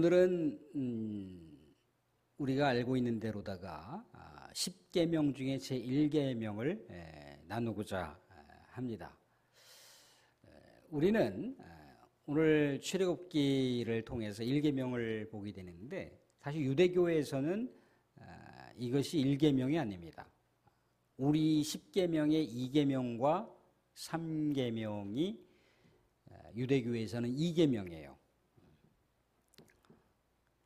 오늘은 우리가 알고 있는 대로다가 10계명 중에 제1계명을 나누고자 합니다. 우리는 오늘 출애굽기를 통해서 1계명을 보게 되는데 사실 유대교에서는 이것이 1계명이 아닙니다. 우리 10계명의 2계명과 3계명이 유대교에서는 2계명이에요.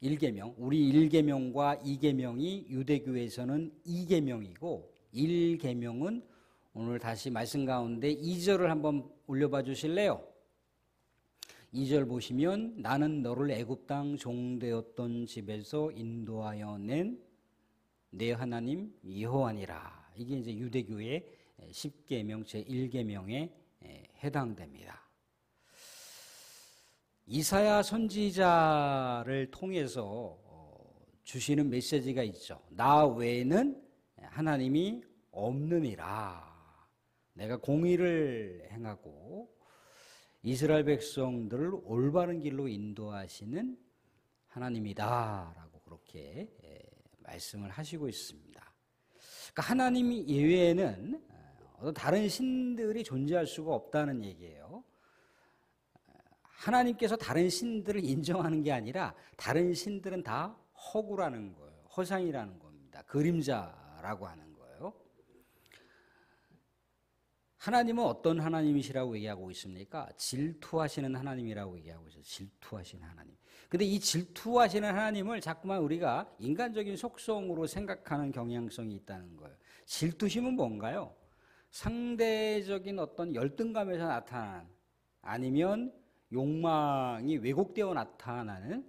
1계명, 우리 1계명과 2계명이 유대교에서는 2계명이고 1계명은 오늘 다시 말씀 가운데 2절을 한번 올려봐 주실래요? 2절 보시면 나는 너를 애굽 땅 종되었던 집에서 인도하여 낸 내 하나님 여호와니라. 이게 이제 유대교의 10계명 제1계명에 해당됩니다. 이사야 선지자를 통해서 주시는 메시지가 있죠. 나 외에는 하나님이 없느니라. 내가 공의를 행하고 이스라엘 백성들을 올바른 길로 인도하시는 하나님이다라고 그렇게 말씀을 하시고 있습니다. 그러니까 하나님 예외에는 어떤 다른 신들이 존재할 수가 없다는 얘기예요. 하나님께서 다른 신들을 인정하는 게 아니라 다른 신들은 다 허구라는 거예요. 허상이라는 겁니다. 그림자라고 하는 거예요. 하나님은 어떤 하나님이시라고 얘기하고 있습니까? 질투하시는 하나님이라고 얘기하고 있어요. 질투하시는 하나님. 근데 이 질투하시는 하나님을 자꾸만 우리가 인간적인 속성으로 생각하는 경향성이 있다는 거예요. 질투심은 뭔가요? 상대적인 어떤 열등감에서 나타나는 아니면 욕망이 왜곡되어 나타나는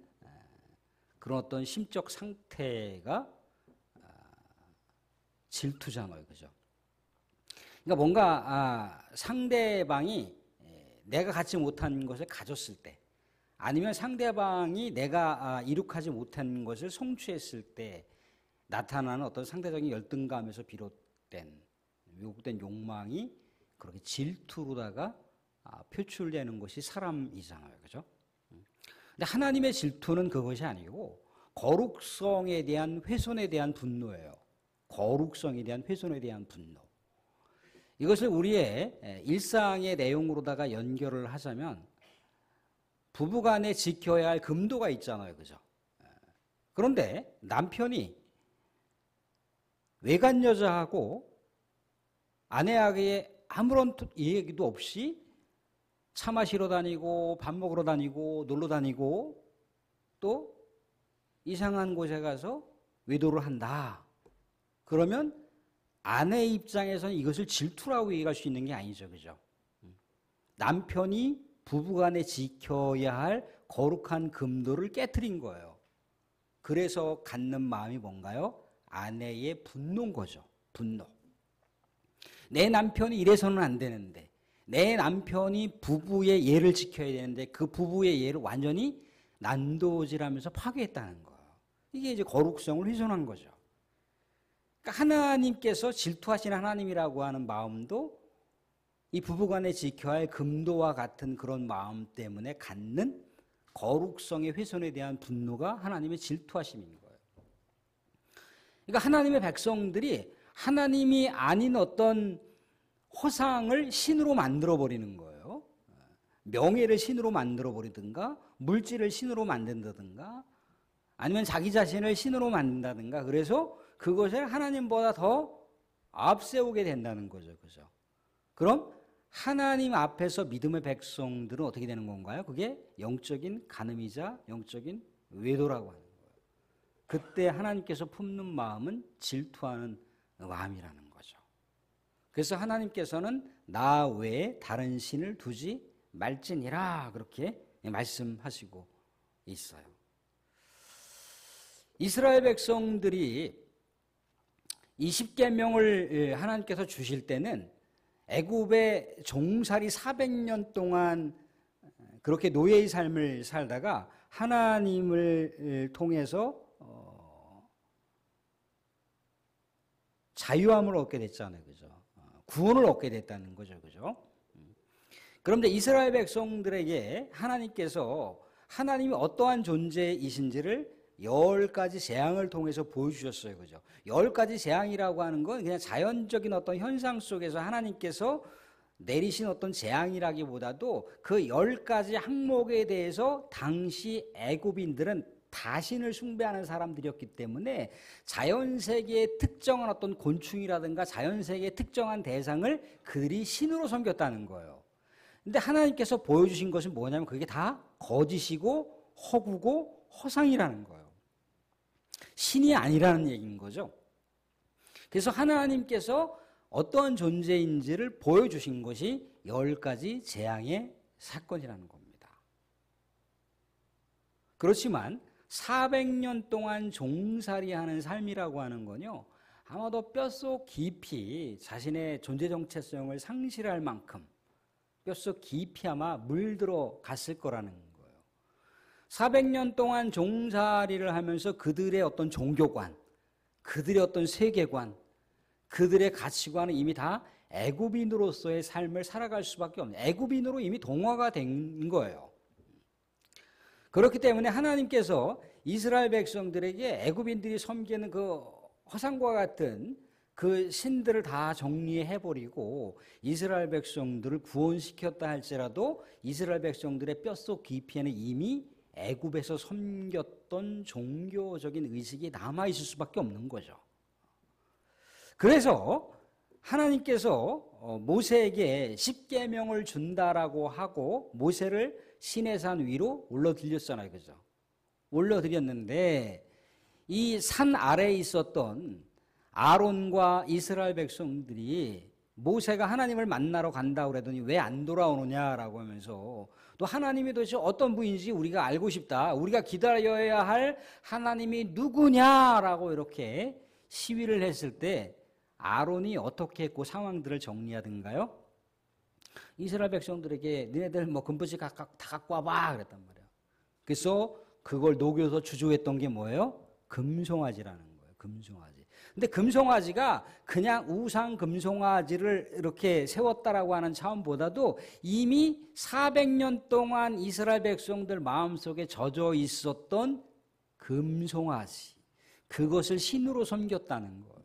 그런 어떤 심적 상태가 질투잖아요. 그죠? 그러니까 뭔가 상대방이 내가 갖지 못한 것을 가졌을 때 아니면 상대방이 내가 이룩하지 못한 것을 성취했을 때 나타나는 어떤 상대적인 열등감에서 비롯된 왜곡된 욕망이 그렇게 질투로다가 표출되는 것이 사람이잖아요. 그죠? 근데 하나님의 질투는 그것이 아니고 거룩성에 대한 훼손에 대한 분노예요. 거룩성에 대한 훼손에 대한 분노. 이것을 우리의 일상의 내용으로다가 연결을 하자면 부부간에 지켜야 할 금도가 있잖아요. 그죠? 그런데 남편이 외간 여자하고 아내에게 아무런 얘기도 없이 차 마시러 다니고 밥 먹으러 다니고 놀러 다니고 또 이상한 곳에 가서 외도를 한다. 그러면 아내의 입장에서는 이것을 질투라고 얘기할 수 있는 게 아니죠. 그죠? 남편이 부부간에 지켜야 할 거룩한 금도를 깨트린 거예요. 그래서 갖는 마음이 뭔가요? 아내의 분노인 거죠. 분노. 내 남편이 이래서는 안 되는데 내 남편이 부부의 예를 지켜야 되는데 그 부부의 예를 완전히 난도질하면서 파괴했다는 거예요. 이게 이제 거룩성을 훼손한 거죠. 그러니까 하나님께서 질투하시는 하나님이라고 하는 마음도 이 부부간에 지켜야 할 금도와 같은 그런 마음 때문에 갖는 거룩성의 훼손에 대한 분노가 하나님의 질투하심인 거예요. 그러니까 하나님의 백성들이 하나님이 아닌 어떤 허상을 신으로 만들어버리는 거예요. 명예를 신으로 만들어버리든가 물질을 신으로 만든다든가 아니면 자기 자신을 신으로 만든다든가 그래서 그것을 하나님보다 더 앞세우게 된다는 거죠. 그죠? 그럼 하나님 앞에서 믿음의 백성들은 어떻게 되는 건가요? 그게 영적인 간음이자 영적인 외도라고 하는 거예요. 그때 하나님께서 품는 마음은 질투하는 마음이라는 거죠. 그래서 하나님께서는 나 외에 다른 신을 두지 말지니라 그렇게 말씀하시고 있어요. 이스라엘 백성들이 20계명을 하나님께서 주실 때는 애굽의 종살이 400년 동안 그렇게 노예의 삶을 살다가 하나님을 통해서 자유함을 얻게 됐잖아요. 그죠? 구원을 얻게 됐다는 거죠. 그죠? 그런데 이스라엘 백성들에게 하나님께서 하나님이 어떠한 존재이신지를 10가지 재앙을 통해서 보여주셨어요. 그죠? 10가지 재앙이라고 하는 건 그냥 자연적인 어떤 현상 속에서 하나님께서 내리신 어떤 재앙이라기보다도 그 10가지 항목에 대해서 당시 애굽인들은 다신을 숭배하는 사람들이었기 때문에 자연세계의 특정한 어떤 곤충이라든가 자연세계의 특정한 대상을 그들이 신으로 섬겼다는 거예요. 근데 하나님께서 보여주신 것은 뭐냐면 그게 다 거짓이고 허구고 허상이라는 거예요. 신이 아니라는 얘기인 거죠. 그래서 하나님께서 어떠한 존재인지를 보여주신 것이 10가지 재앙의 사건이라는 겁니다. 그렇지만 400년 동안 종살이하는 삶이라고 하는 건요, 아마도 뼛속 깊이 자신의 존재 정체성을 상실할 만큼 뼛속 깊이 아마 물들어 갔을 거라는 거예요. 400년 동안 종살이를 하면서 그들의 어떤 종교관, 그들의 어떤 세계관, 그들의 가치관은 이미 다 애굽인으로서의 삶을 살아갈 수밖에 없는, 애굽인으로 이미 동화가 된 거예요. 그렇기 때문에 하나님께서 이스라엘 백성들에게 애굽인들이 섬기는 그 허상과 같은 그 신들을 다 정리해버리고 이스라엘 백성들을 구원시켰다 할지라도 이스라엘 백성들의 뼛속 깊이에는 이미 애굽에서 섬겼던 종교적인 의식이 남아있을 수밖에 없는 거죠. 그래서 하나님께서 모세에게 십계명을 준다라고 하고 모세를 시내산 위로 올려드렸잖아요. 그죠? 올려드렸는데 이 산 아래에 있었던 아론과 이스라엘 백성들이 모세가 하나님을 만나러 간다고 그러더니 왜 안 돌아오느냐라고 하면서 또 하나님이 도대체 어떤 분인지 우리가 알고 싶다. 우리가 기다려야 할 하나님이 누구냐라고 이렇게 시위를 했을 때 아론이 어떻게 했고 상황들을 정리하던가요? 이스라엘 백성들에게 너네들 뭐 금붙이 다 갖고 와봐 그랬단 말이에요. 그래서 그걸 녹여서 주조했던 게 뭐예요? 금송아지라는 거예요. 금송아지. 근데 금송아지가 그냥 우상 금송아지를 이렇게 세웠다라고 하는 차원보다도 이미 400년 동안 이스라엘 백성들 마음속에 젖어 있었던 금송아지, 그것을 신으로 섬겼다는 거예요.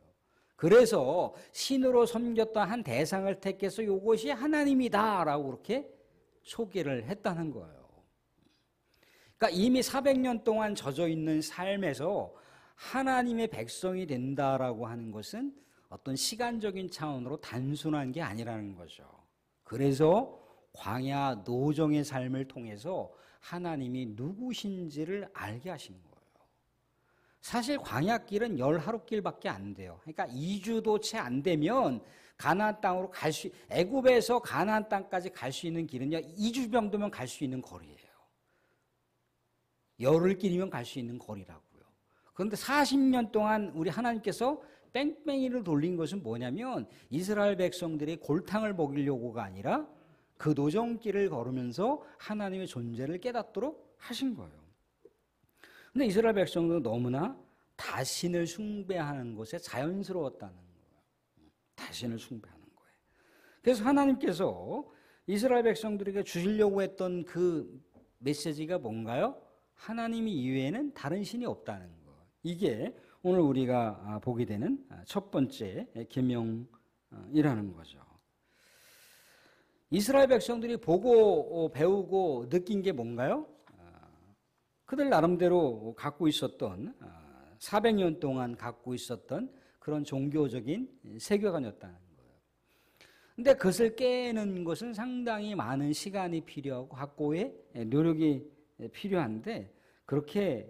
그래서 신으로 섬겼던 한 대상을 택해서 이것이 하나님이다라고 그렇게 소개를 했다는 거예요. 그러니까 이미 400년 동안 젖어 있는 삶에서 하나님의 백성이 된다라고 하는 것은 어떤 시간적인 차원으로 단순한 게 아니라는 거죠. 그래서 광야 노정의 삶을 통해서 하나님이 누구신지를 알게 하신 거예요. 사실 광야길은 10하루길밖에 안 돼요. 그러니까 2주도 채 안 되면 가나안 땅으로 애굽에서 가나안 땅까지 갈 수 있는 길은요 2주 정도면 갈 수 있는 거리예요. 열흘길이면 갈 수 있는 거리라고요. 그런데 40년 동안 우리 하나님께서 뺑뺑이를 돌린 것은 뭐냐면 이스라엘 백성들이 골탕을 먹이려고가 아니라 그 노정길을 걸으면서 하나님의 존재를 깨닫도록 하신 거예요. 근데 이스라엘 백성들은 너무나 다신을 숭배하는 것에 자연스러웠다는 거예요. 다신을 숭배하는 거예요. 그래서 하나님께서 이스라엘 백성들에게 주시려고 했던 그 메시지가 뭔가요? 하나님 이외에는 다른 신이 없다는 거. 이게 오늘 우리가 보게 되는 첫 번째 계명이라는 거죠. 이스라엘 백성들이 보고 배우고 느낀 게 뭔가요? 그들 나름대로 갖고 있었던 400년 동안 갖고 있었던 그런 종교적인 세계관이었다는 거예요. 근데 그것을 깨는 것은 상당히 많은 시간이 필요하고 학고의 노력이 필요한데 그렇게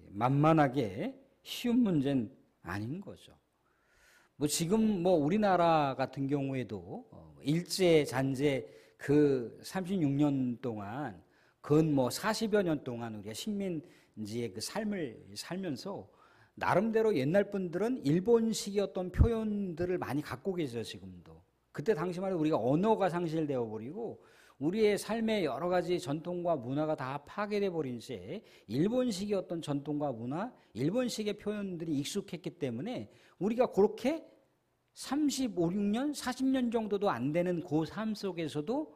만만하게 쉬운 문제는 아닌 거죠. 뭐 지금 뭐 우리나라 같은 경우에도 일제 잔재 그 36년 동안 근 뭐 40여 년 동안 우리가 식민지의 그 삶을 살면서 나름대로 옛날 분들은 일본식의 어떤 표현들을 많이 갖고 계세요. 지금도. 그때 당시만 해도 우리가 언어가 상실되어 버리고 우리의 삶의 여러 가지 전통과 문화가 다 파괴돼 버린 채 일본식의 어떤 전통과 문화, 일본식의 표현들이 익숙했기 때문에 우리가 그렇게 35, 6년, 40년 정도도 안 되는 그 삶 속에서도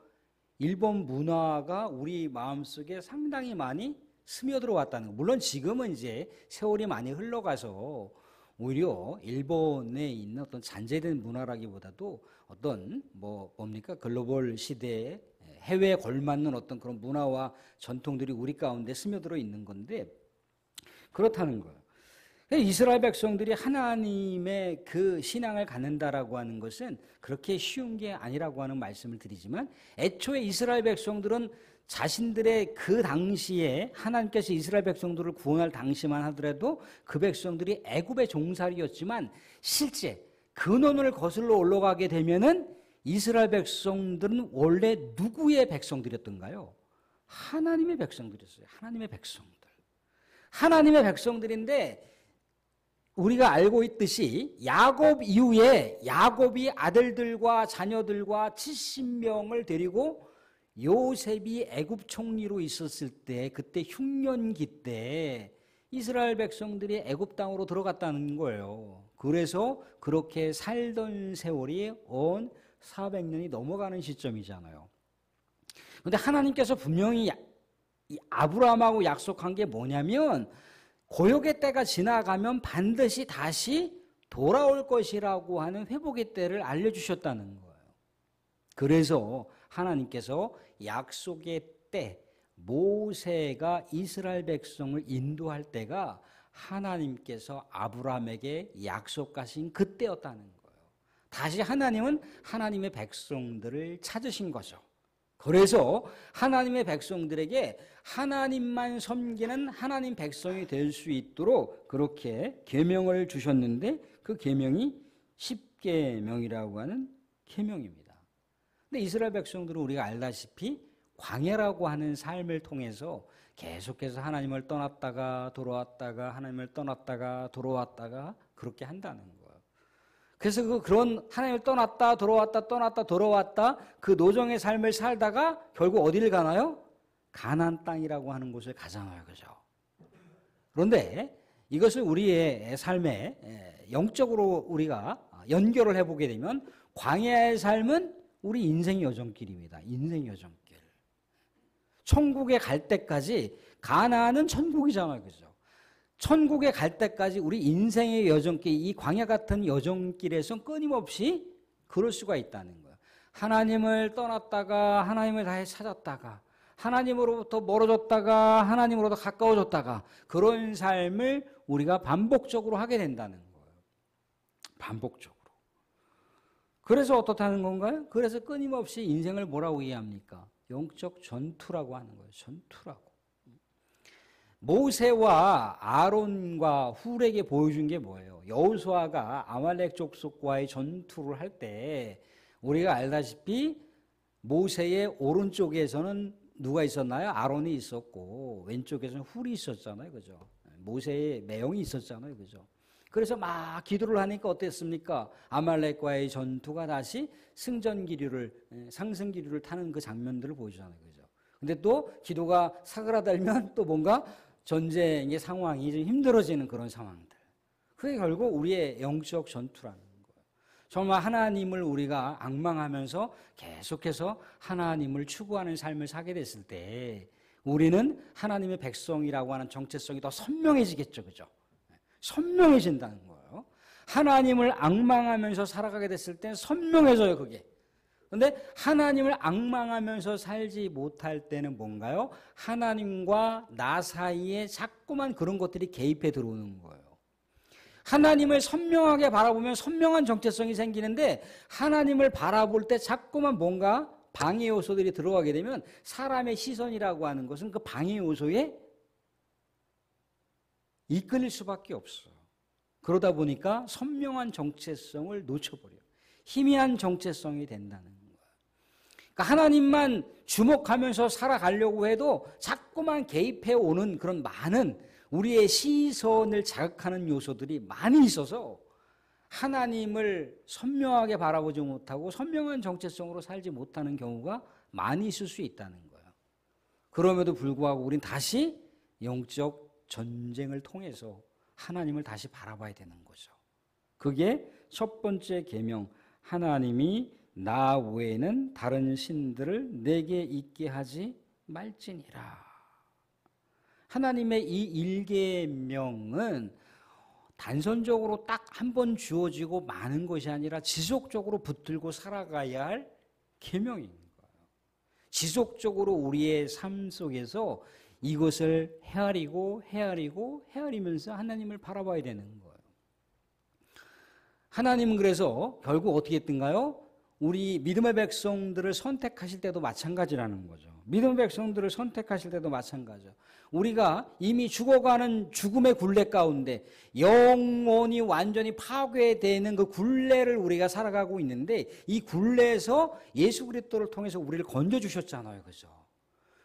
일본 문화가 우리 마음속에 상당히 많이 스며들어왔다는 거. 물론 지금은 이제 세월이 많이 흘러가서 오히려 일본에 있는 어떤 잔재된 문화라기보다도 어떤 뭡니까 글로벌 시대에 해외에 걸맞는 어떤 그런 문화와 전통들이 우리 가운데 스며들어 있는 건데 그렇다는 거예요. 이스라엘 백성들이 하나님의 그 신앙을 갖는다라고 하는 것은 그렇게 쉬운 게 아니라고 하는 말씀을 드리지만 애초에 이스라엘 백성들은 자신들의 그 당시에 하나님께서 이스라엘 백성들을 구원할 당시만 하더라도 그 백성들이 애굽의 종살이였지만 실제 근원을 거슬러 올라가게 되면은 이스라엘 백성들은 원래 누구의 백성들이었던가요? 하나님의 백성들이었어요. 하나님의 백성들. 하나님의 백성들인데 우리가 알고 있듯이 야곱 이후에 야곱이 아들들과 자녀들과 70명을 데리고 요셉이 애굽 총리로 있었을 때 그때 흉년기 때 이스라엘 백성들이 애굽 땅으로 들어갔다는 거예요. 그래서 그렇게 살던 세월이 온 400년이 넘어가는 시점이잖아요. 그런데 하나님께서 분명히 아브라함하고 약속한 게 뭐냐면 고역의 때가 지나가면 반드시 다시 돌아올 것이라고 하는 회복의 때를 알려주셨다는 거예요. 그래서 하나님께서 약속의 때 모세가 이스라엘 백성을 인도할 때가 하나님께서 아브라함에게 약속하신 그때였다는 거예요. 다시 하나님은 하나님의 백성들을 찾으신 거죠. 그래서 하나님의 백성들에게 하나님만 섬기는 하나님 백성이 될 수 있도록 그렇게 계명을 주셨는데 그 계명이 10계명이라고 하는 계명입니다. 근데 이스라엘 백성들은 우리가 알다시피 광야라고 하는 삶을 통해서 계속해서 하나님을 떠났다가 돌아왔다가 하나님을 떠났다가 돌아왔다가 그렇게 한다는 거예요. 그래서 그런 하나님을 떠났다 돌아왔다 그 노정의 삶을 살다가 결국 어디를 가나요? 가나안 땅이라고 하는 곳을 가잖아요. 그죠? 그런데 이것을 우리의 삶에 영적으로 우리가 연결을 해보게 되면 광야의 삶은 우리 인생 여정길입니다. 인생 여정길. 천국에 갈 때까지 가나안은 천국이잖아요. 그죠? 천국에 갈 때까지 우리 인생의 여정길, 이 광야 같은 여정길에서 끊임없이 그럴 수가 있다는 거예요. 하나님을 떠났다가 하나님을 다시 찾았다가 하나님으로부터 멀어졌다가 하나님으로부터 가까워졌다가 그런 삶을 우리가 반복적으로 하게 된다는 거예요. 반복적으로. 그래서 어떻다는 건가요? 그래서 끊임없이 인생을 뭐라고 이해합니까? 영적 전투라고 하는 거예요. 전투라고. 모세와 아론과 훌에게 보여준 게 뭐예요? 여호수아가 아말렉 족속과의 전투를 할 때 우리가 알다시피 모세의 오른쪽에서는 누가 있었나요? 아론이 있었고 왼쪽에서는 훌이 있었잖아요. 그죠? 모세의 매형이 있었잖아요. 그죠? 그래서 막 기도를 하니까 어땠습니까? 아말렉과의 전투가 다시 승전 기류를 상승 기류를 타는 그 장면들을 보여주잖아요. 그죠? 근데 또 기도가 사그라들면 또 뭔가 전쟁의 상황이 좀 힘들어지는 그런 상황들. 그게 결국 우리의 영적 전투라는 거예요. 정말 하나님을 우리가 앙망하면서 계속해서 하나님을 추구하는 삶을 살게 됐을 때 우리는 하나님의 백성이라고 하는 정체성이 더 선명해지겠죠. 그죠? 선명해진다는 거예요. 하나님을 앙망하면서 살아가게 됐을 때 선명해져요. 그게. 그런데 하나님을 앙망하면서 살지 못할 때는 뭔가요? 하나님과 나 사이에 자꾸만 그런 것들이 개입해 들어오는 거예요. 하나님을 선명하게 바라보면 선명한 정체성이 생기는데 하나님을 바라볼 때 자꾸만 뭔가 방해 요소들이 들어가게 되면 사람의 시선이라고 하는 것은 그 방해 요소에 이끌릴 수밖에 없어요. 그러다 보니까 선명한 정체성을 놓쳐버려요. 희미한 정체성이 된다는 거예요. 그러니까 하나님만 주목하면서 살아가려고 해도 자꾸만 개입해 오는 그런 많은 우리의 시선을 자극하는 요소들이 많이 있어서 하나님을 선명하게 바라보지 못하고 선명한 정체성으로 살지 못하는 경우가 많이 있을 수 있다는 거예요. 그럼에도 불구하고 우린 다시 영적 전쟁을 통해서 하나님을 다시 바라봐야 되는 거죠. 그게 첫 번째 계명, 하나님이 나 외에는 다른 신들을 내게 있게 하지 말지니라. 하나님의 이 일계명은 단선적으로 딱 한 번 주어지고 마는 것이 아니라 지속적으로 붙들고 살아가야 할 계명인 거예요. 지속적으로 우리의 삶 속에서 이것을 헤아리면서 하나님을 바라봐야 되는 거예요. 하나님은 그래서 결국 어떻게 했던가요? 우리 믿음의 백성들을 선택하실 때도 마찬가지라는 거죠. 믿음의 백성들을 선택하실 때도 마찬가지죠. 우리가 이미 죽어가는 죽음의 굴레 가운데 영혼이 완전히 파괴되는 그 굴레를 우리가 살아가고 있는데 이 굴레에서 예수 그리스도를 통해서 우리를 건져주셨잖아요. 그죠?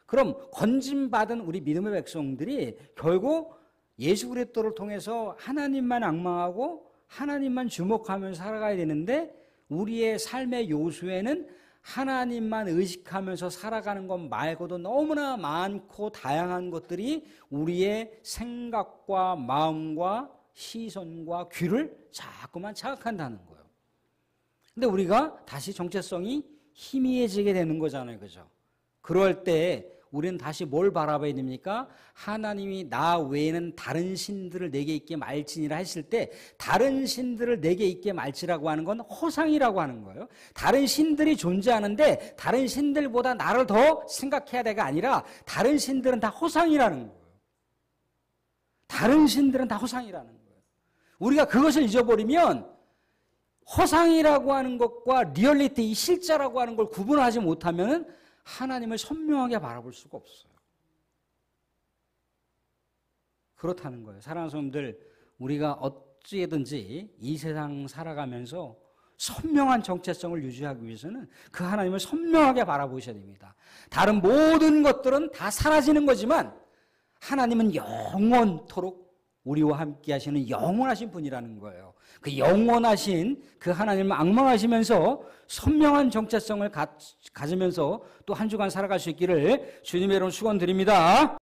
그럼 건짐받은 우리 믿음의 백성들이 결국 예수 그리스도를 통해서 하나님만 앙망하고 하나님만 주목하면서 살아가야 되는데 우리의 삶의 요소에는 하나님만 의식하면서 살아가는 것 말고도 너무나 많고 다양한 것들이 우리의 생각과 마음과 시선과 귀를 자꾸만 자극한다는 거예요. 근데 우리가 다시 정체성이 희미해지게 되는 거잖아요. 그죠? 그럴 때 우리는 다시 뭘 바라봐야 됩니까? 하나님이 나 외에는 다른 신들을 내게 있게 말지니라 했을 때 다른 신들을 내게 있게 말지라고 하는 건 허상이라고 하는 거예요. 다른 신들이 존재하는데 다른 신들보다 나를 더 생각해야 돼가 아니라 다른 신들은 다 허상이라는 거예요. 다른 신들은 다 허상이라는 거예요. 우리가 그것을 잊어버리면 허상이라고 하는 것과 리얼리티, 이 실제라고 하는 걸 구분하지 못하면 하나님을 선명하게 바라볼 수가 없어요. 그렇다는 거예요. 사랑하는 사람들, 우리가 어찌든지 이 세상 살아가면서 선명한 정체성을 유지하기 위해서는 그 하나님을 선명하게 바라보셔야 됩니다. 다른 모든 것들은 다 사라지는 거지만 하나님은 영원토록 우리와 함께 하시는 영원하신 분이라는 거예요. 그 영원하신 그 하나님을 앙망하시면서 선명한 정체성을 가지면서 또 한 주간 살아갈 수 있기를 주님의 이름으로 축원드립니다.